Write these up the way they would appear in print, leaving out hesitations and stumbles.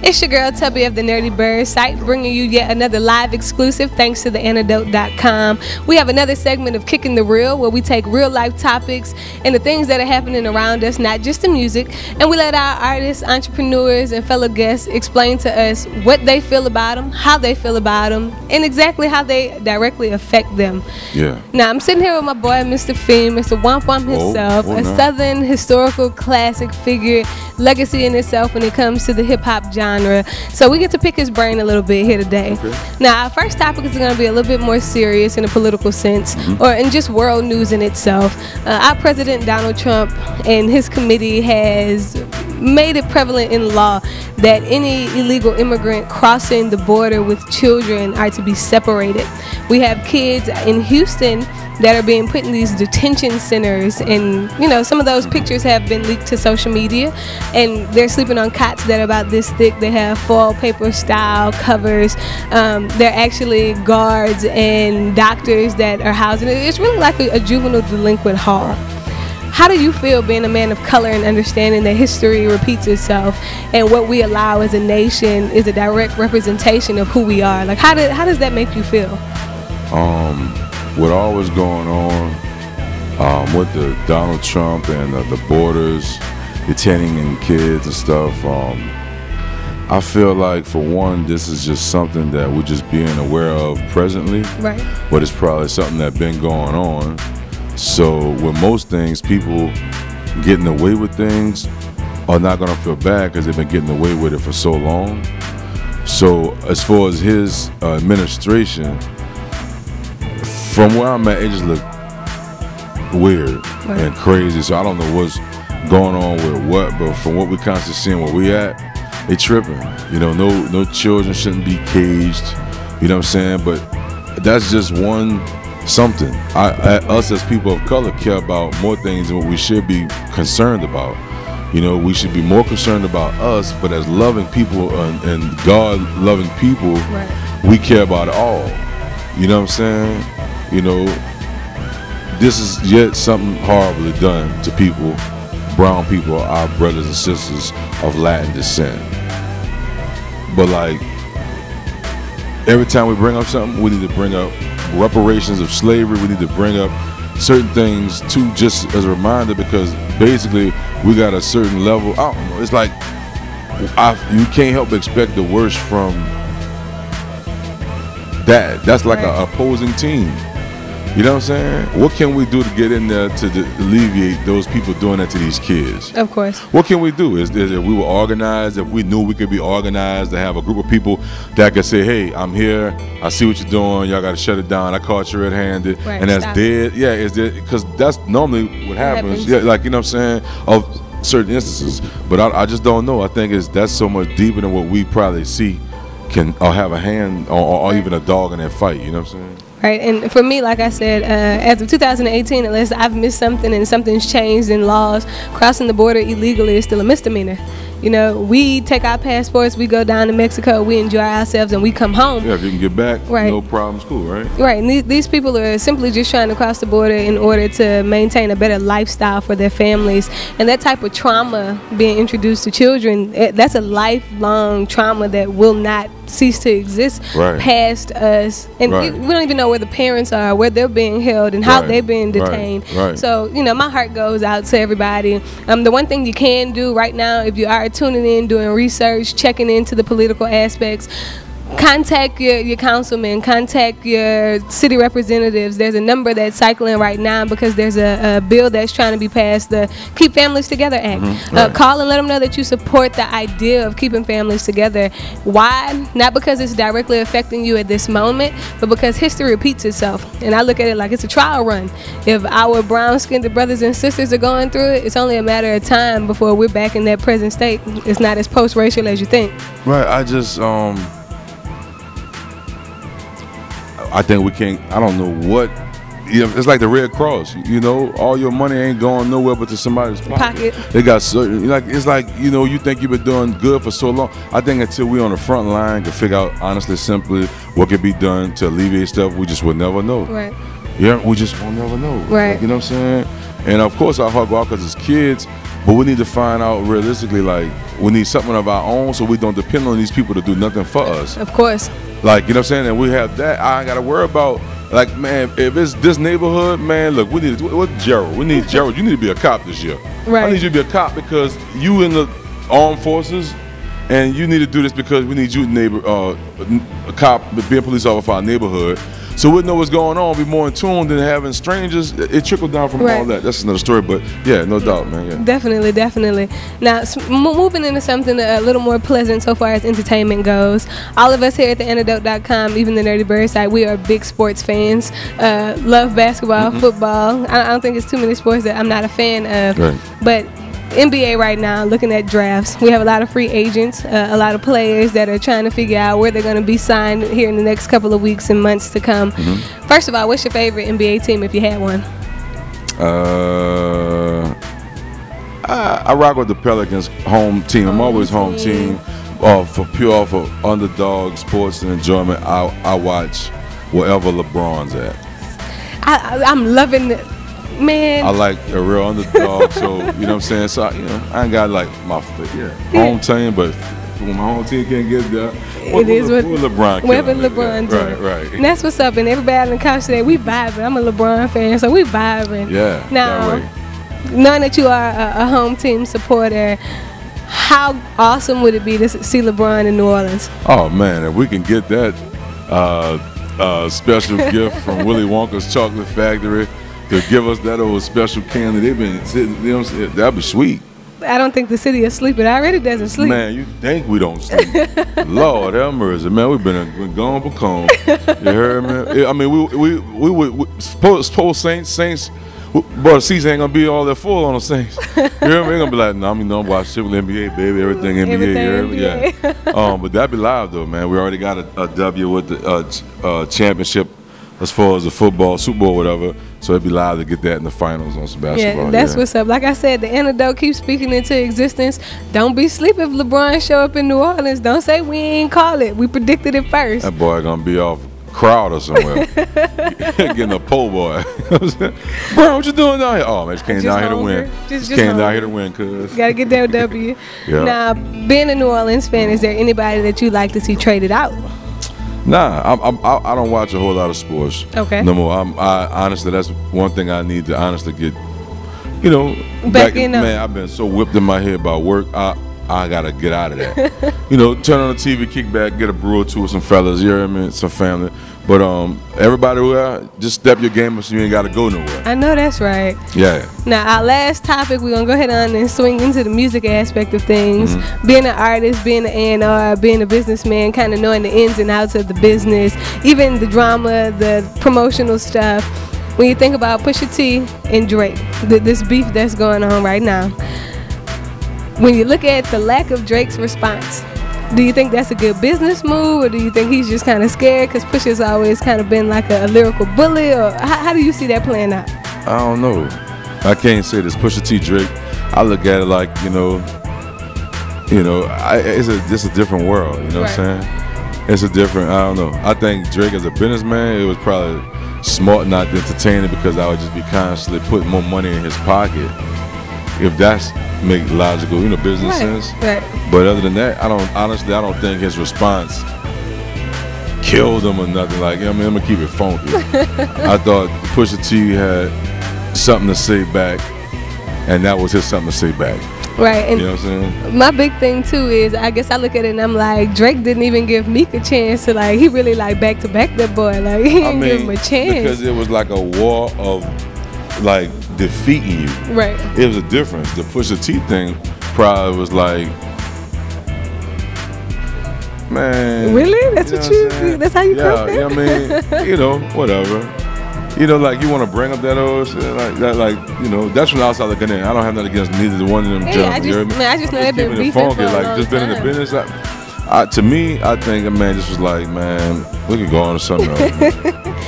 It's your girl Tubby of the Nerdy Bird site, bringing you yet another live exclusive thanks to theantidote.com. We have another segment of Kicking the Real, where we take real life topics and the things that are happening around us, not just the music, and we let our artists, entrepreneurs, and fellow guests explain to us what they feel about them, how they feel about them, and exactly how they directly affect them. Yeah. Now, I'm sitting here with my boy, Mr. Fiend, Mr. Womp Womp himself, a Southern historical classic figure, legacy in itself when it comes to the hip-hop genre. So we get to pick his brain a little bit here today. Okay. Now, our first topic is going to be a little bit more serious in a political sense, or in just world news in itself. Our president, Donald Trump, and his committee has made it prevalent in law that any illegal immigrant crossing the border with children are to be separated. We have kids in Houston that are being put in these detention centers, and you know, some of those pictures have been leaked to social media, and they're sleeping on cots that are about this thick. They have foil paper style covers. They're actually guards and doctors that are housing it. It's really like a juvenile delinquent hall. How do you feel being a man of color and understanding that history repeats itself, and what we allow as a nation is a direct representation of who we are? Like, how does that make you feel? With all what's going on with the Donald Trump and the borders, detaining kids and stuff, I feel like, for one, this is just something that we're just being aware of presently. Right. But it's probably something that's been going on. So with most things, people getting away with things are not going to feel bad because they've been getting away with it for so long. So as far as his administration, from where I'm at, it just look weird and crazy. So I don't know what's going on with what, but from what we constantly seeing where we at, they tripping. You know, no children shouldn't be caged. You know what I'm saying? But that's just one something. Us as people of color care about more things than what we should be concerned about. You know, we should be more concerned about us, but as loving people and God-loving people, we care about it all. You know what I'm saying? You know, this is yet something horribly done to people, brown people, our brothers and sisters of Latin descent. But like, every time we bring up something, we need to bring up reparations of slavery. We need to bring up certain things too, just as a reminder, because basically we got a certain level. I don't know. It's like you can't help but expect the worst from that. That's like an opposing team. You know what I'm saying? What can we do to get in there to alleviate those people doing that to these kids? Of course. What can we do? Is if we were organized, if we knew we could be organized, to have a group of people that could say, hey, I'm here, I see what you're doing, y'all got to shut it down, I caught you red-handed, and that's dead. Yeah, is it? Because that's normally what happens. Yeah, like, you know what I'm saying, of certain instances. But I just don't know. I think that's so much deeper than what we probably see can have a hand or even a dog in that fight. You know what I'm saying? Right, and for me, like I said, as of 2018, unless I've missed something and something's changed in laws, crossing the border illegally is still a misdemeanor. You know, we take our passports, we go down to Mexico, we enjoy ourselves, and we come home. Yeah, if you can get back, no problems, cool, right? Right, and these people are simply just trying to cross the border in order to maintain a better lifestyle for their families. And that type of trauma being introduced to children, that's a lifelong trauma that will not cease to exist past us. And we don't even know where the parents are, where they're being held, and how they're being detained. So, you know, my heart goes out to everybody. The one thing you can do right now, if you are tuning in, doing research, checking into the political aspects, contact your councilman, contact your city representatives. There's a number that's cycling right now because there's a bill that's trying to be passed, the Keep Families Together Act. Call and let them know that you support the idea of keeping families together. Why? Not because it's directly affecting you at this moment, but because history repeats itself. And I look at it like it's a trial run. If our brown-skinned brothers and sisters are going through it, it's only a matter of time before we're back in that present state. It's not as post-racial as you think. Right. I think we can't, I don't know what, you know, it's like the Red Cross, you know, all your money ain't going nowhere but to somebody's pocket. They got certain, like, it's like, you know, you think you've been doing good for so long. I think until we on the front line to figure out, honestly, simply, what could be done to alleviate stuff, we just would never know. Right. Yeah, we just will never know. Right. Like, you know what I'm saying? And of course, our heart go out because as kids, But we need to find out realistically, like, we need something of our own so we don't depend on these people to do nothing for us. Of course. Like, you know what I'm saying? And we have that. I ain't got to worry about, like, man, if it's this neighborhood, man, look, we need, what Gerald? We need Gerald. You need to be a cop this year. Right. I need you to be a cop because you in the armed forces, and you need to do this because we need you, a cop, being a police officer for our neighborhood. So we know what's going on, be more in tune than having strangers. It trickled down from all that. That's another story, but yeah, no doubt, man. Yeah. Definitely, definitely. Now, moving into something a little more pleasant so far as entertainment goes. All of us here at theantidote.com, even the Nerdy Bird site, we are big sports fans. Love basketball, football. I don't think it's too many sports that I'm not a fan of. Right. But NBA right now, looking at drafts, we have a lot of free agents, a lot of players that are trying to figure out where they're going to be signed here in the next couple of weeks and months to come. First of all, what's your favorite NBA team if you had one? I rock with the Pelicans home team. I'm always home team. For underdog sports and enjoyment, I watch wherever LeBron's at. I'm loving it. Man, I like a real underdog, so you know what I'm saying. So I ain't got like my home team, but when my home team can't get there, it is what LeBron. Whatever LeBron doing. Right. And that's what's up. And everybody on the couch today, we vibing. I'm a LeBron fan, so we vibing. Yeah. Now, knowing that you are a home team supporter, how awesome would it be to see LeBron in New Orleans? Oh man, if we can get that special gift from Willy Wonka's Chocolate Factory to give us that old special candy they've been sitting, you know what I'm saying? That'd be sweet. I don't think the city is sleeping. It already doesn't sleep. Man, you think we don't sleep? Lord have mercy, man. We've been gone for calm. You heard me? I mean, we would suppose Saints. But the season ain't gonna be all that full on the Saints. You hear me? They're gonna be like, no, I'm watch Triple NBA, baby, everything NBA. Everything you hear me? NBA. Yeah. But that'd be live though, man. We already got a W with the championship as far as the football, Super Bowl, whatever. So it'd be live to get that in the finals on some basketball. Yeah, that's what's up. Like I said, the antidote keeps speaking into existence. Don't be sleep if LeBron show up in New Orleans. Don't say we ain't call it. We predicted it first. That boy gonna be off crowd or somewhere. Getting a pole boy. Bro, what you doing down here? Oh man, just came down here to win. Just came down here to win, cuz. Gotta get that W. Yeah. Now, being a New Orleans fan, is there anybody that you'd like to see traded out? Nah, I don't watch a whole lot of sports. Okay. No more. I honestly, that's one thing I need to honestly get. You know, back in. Man, I've been so whipped in my head about work. I gotta get out of that. You know, turn on the TV, kick back, get a brew or two with some fellas. You know what I mean? Some family. But everybody who just step your game up so you ain't gotta go nowhere. I know that's right. Yeah. Now our last topic, we're gonna go ahead on and swing into the music aspect of things. Being an artist, being an A&R, being a businessman, kind of knowing the ins and outs of the business, even the drama, the promotional stuff. When you think about Pusha T and Drake, this beef that's going on right now, when you look at the lack of Drake's response, do you think that's a good business move, or do you think he's just kind of scared because Pusha's always kind of been like a lyrical bully, or how do you see that playing out? I don't know. I can't say this. Pusha T Drake, I look at it like, it's a different world, you know what I'm saying? It's a different, I don't know. I think Drake as a businessman, it was probably smart not to entertain it because I would just be constantly putting more money in his pocket. If that's make logical, business sense. Right. But other than that, I don't think his response killed him or nothing. Like, I'm gonna keep it funky. I thought Pusha T had something to say back, and that was his something to say back. Right. And you know what I'm saying? My big thing too is, I guess I look at it and I'm like, Drake didn't even give Meek a chance to, like, he really like back to back that boy. Like, he didn't give him a chance. Because it was like a war of like defeating you. Right. It was a difference. The Pusha T thing probably was like, man. Really? That's what you think? That's how you cook it? Yeah, I mean, whatever. Like, you want to bring up that old shit like that, that's from the outside looking in. I don't have nothing against neither one of them gentlemen. I just know they've been beefing for a long just been in the business. To me, I think, man, this was like, man, we could go on to something else.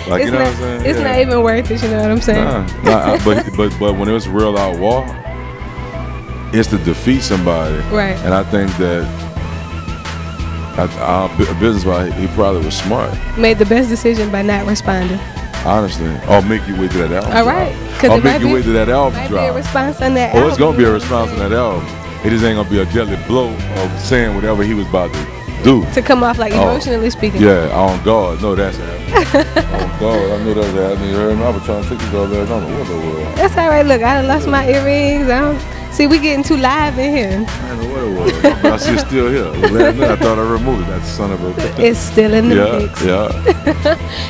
Like, you know what I'm saying? It's not even worth it, you know what I'm saying? But when it was real out war, it's to defeat somebody. Right. And I think that business-wise, he probably was smart. Made the best decision by not responding. Honestly. Or make your way to that album. All right. Or make your way to that album might drop. Be a response on that album. Oh, it's going to be a response on that album. It just ain't going to be a deadly blow of saying whatever he was about to do. To come off like emotionally speaking. Yeah, on God. No, that's happening. On God. I knew that was happening. You heard me? I was trying to take this over there. I don't know what the world. That's all right. Look, I done lost my earrings. See, we getting too live in here. I don't know what it was. But I see it's still here. Last night I thought I removed it. That son of a... It's still in the mix. Yeah.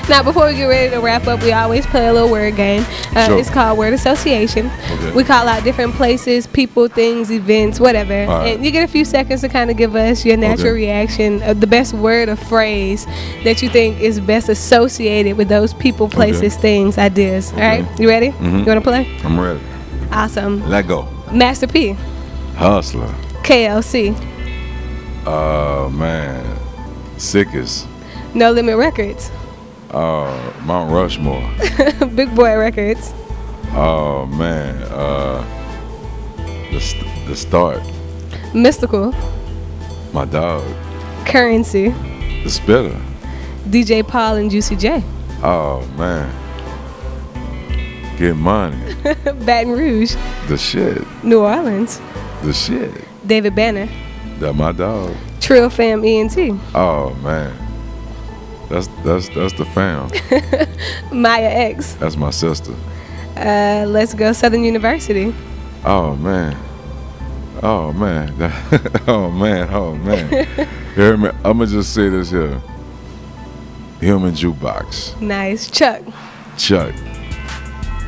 Now, before we get ready to wrap up, we always play a little word game. Sure. It's called Word Association. Okay. We call out different places, people, things, events, whatever. Right. And you get a few seconds to kind of give us your natural reaction of the best word or phrase that you think is best associated with those people, places, things, ideas. Okay. All right? You ready? Mm-hmm. You want to play? I'm ready. Awesome. Let go. Master P. Hustler. KLC. Man. Sickest. No Limit Records. Mount Rushmore. Big Boy Records. Oh, man. The Start. Mystical. My dog. Currency. The Spitter. DJ Paul and Juicy J. Oh, man. Get Money. Baton Rouge. The shit. New Orleans. The shit. David Banner. That my dog. Trill Fam ENT. Oh, man. That's the fam. Maya X. That's my sister. Let's go Southern University. Oh, man. Oh, man. Oh, man. Oh, man. Hear me? I'm going to just say this here. Human Jukebox. Nice. Chuck.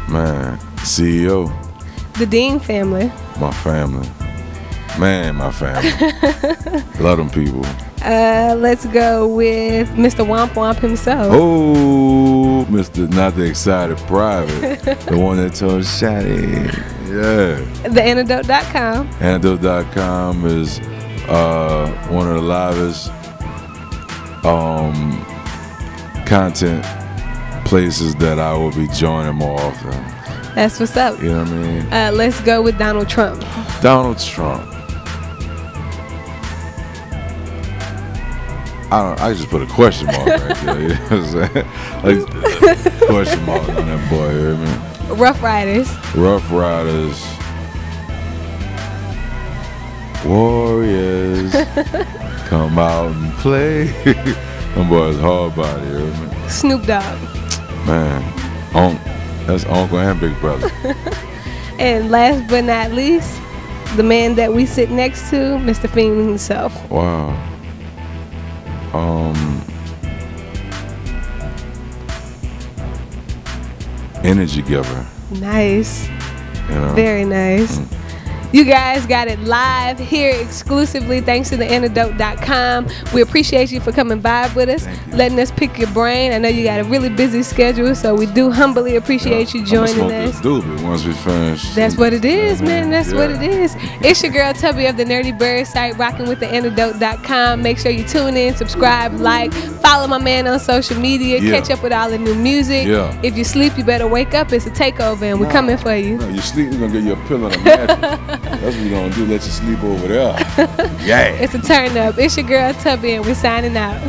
Man. CEO. The Dean family. My family. Man, my family. Love them people. Let's go with Mr. Womp Womp himself. Oh, Mr. Not the Excited Private. The one that told Shotty. Yeah. TheAntidote.com. Antidote.com is one of the livest content places that I will be joining more often. That's what's up. You know what I mean? Let's go with Donald Trump. Donald Trump. I just put a question mark right there. You know what I'm saying? Like, question mark on that boy. You hear me? Rough Riders. Rough Riders. Warriors. Come out and play. Them boys hard body. You hear me? Snoop Dogg. Man, that's Uncle and Big Brother. And last but not least, the man that we sit next to, Mr. Fiend himself. Wow. Energy giver. Nice. You know? Very nice. You guys got it live here exclusively thanks to theantidote.com. We appreciate you for coming by with us, letting us pick your brain. I know you got a really busy schedule, so we do humbly appreciate you joining us. Once we finish. That's what it is, man. That's what it is. It's your girl Tubby of the Nerdy Bird site, rocking with theantidote.com. Make sure you tune in, subscribe, like, follow my man on social media, catch up with all the new music. If you sleep, you better wake up. It's a takeover, and we're coming for you. No, you sleep, we're going to get you a pillow and a mattress. That's what we're going to do, let you sleep over there. Yeah. It's a turn up. It's your girl Tubby, and we're signing out.